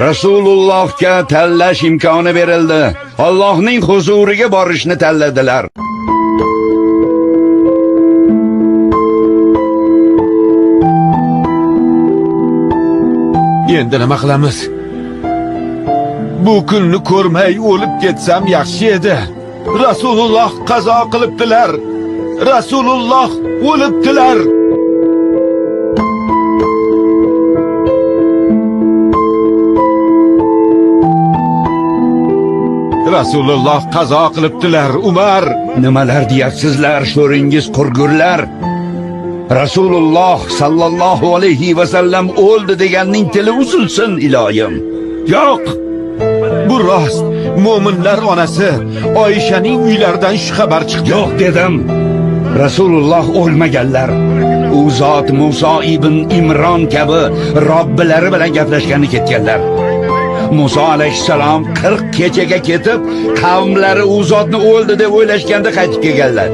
Rasulullohga tanlash imkoni berildi. Allohning huzuriga borishni tanladilar. Endi nima qilamiz? Bu kunni ko'rmay o'lib ketsam yaxshi edi. Rasululloh qazo qilibdilar. Rasululloh o'libdilar. Rasululloh qazo qilibdilar, Umar. Nimalar deyapsizlar, sho'ringiz qurgurlar? Rasululloh sallallohu alayhi va sallam o'ldi deganning tili uzilsin iloyim. Yo'q. Bu rost. Mo'minlar onasi Oyshaning uylaridan shu xabar chiqdi. Yo'q dedim. Rasululloh o'lmaganlar. U zot Musa ibn Imron kabi Robbilari bilan gaplashgani ketganlar. Musa alayhissalom 40 kechaga ketib, qavmlari u zotni o'ldi deb o'ylashganda qaytib kelganlar.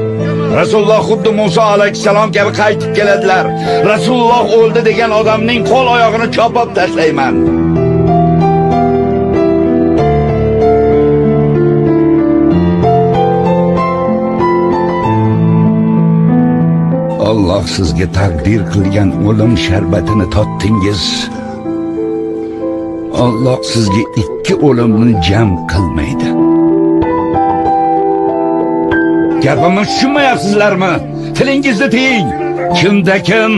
Rasululloh xuddi Musa alayhissalom kabi qaytib keladilar. Rasululloh o'ldi degan odamning qo'l oyog'ini chopib tashlayman. Alloh sizga taqdir qilgan o'lim sharbatini totdingiz. Alloh sizga ikki o'limni jam qilmaydi. Gapimni tushunmayapsizlarmi? Tilingizni tiying. Kimda kim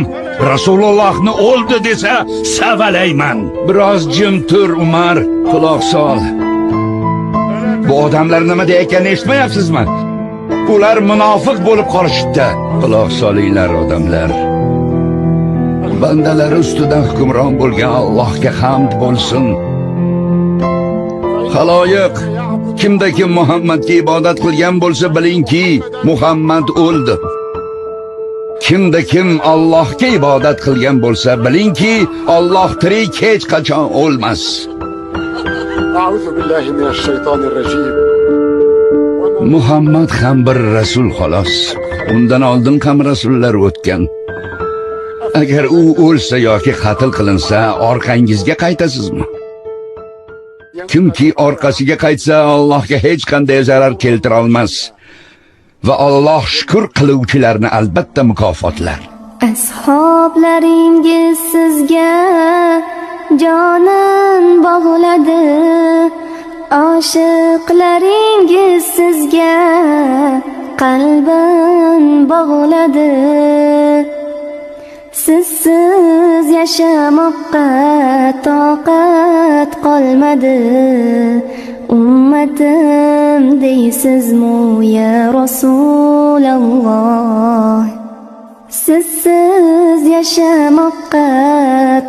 Rasulullohni o'ldi desa, savalayman. Biroz jim tur, Umar, quloq sol. Bu odamlar nima deyotganini eshitmayapsizmi? Ular munofiq bo'lib qolishdi. Quloq solinglar odamlar. Bandalari ustidan hukmron bo'lgan Allohga hamd bo'lsin. Xaloyiq, kimda kim Muhammadga ibodat qilgan bo'lsa bilingki, Muhammad o'ldi. Kimda kim Allohga ibodat qilgan bo'lsa bilingki, Alloh tirik hech qachon o'lmas. A'udhu billahi minash shaytonir rajim. Muhammad ham bir rasul xolos. Undan oldin ham rasullar o'tgan. Agar u o'lsa yoki qatl qilinsa, orqangizga qaytasizmi? Kimki orqasiga qaytsa, Allohga hech qanday zarar keltira olmas. Va Alloh shukr qiluvchilarni albatta mukofotlar. Ashoblaringiz sizga jonin bog'ladi. Oshiqlaringiz sizga qalbin bog'ladi. Sizsiz yashamoqqa toqat qolmadi. Ummatim deysizmi ya Rasululloh? Sizsiz yashamoqqa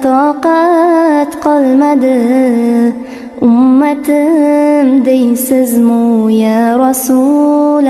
toqat qolmadi. Ummatim deysizmi ya Rasululloh?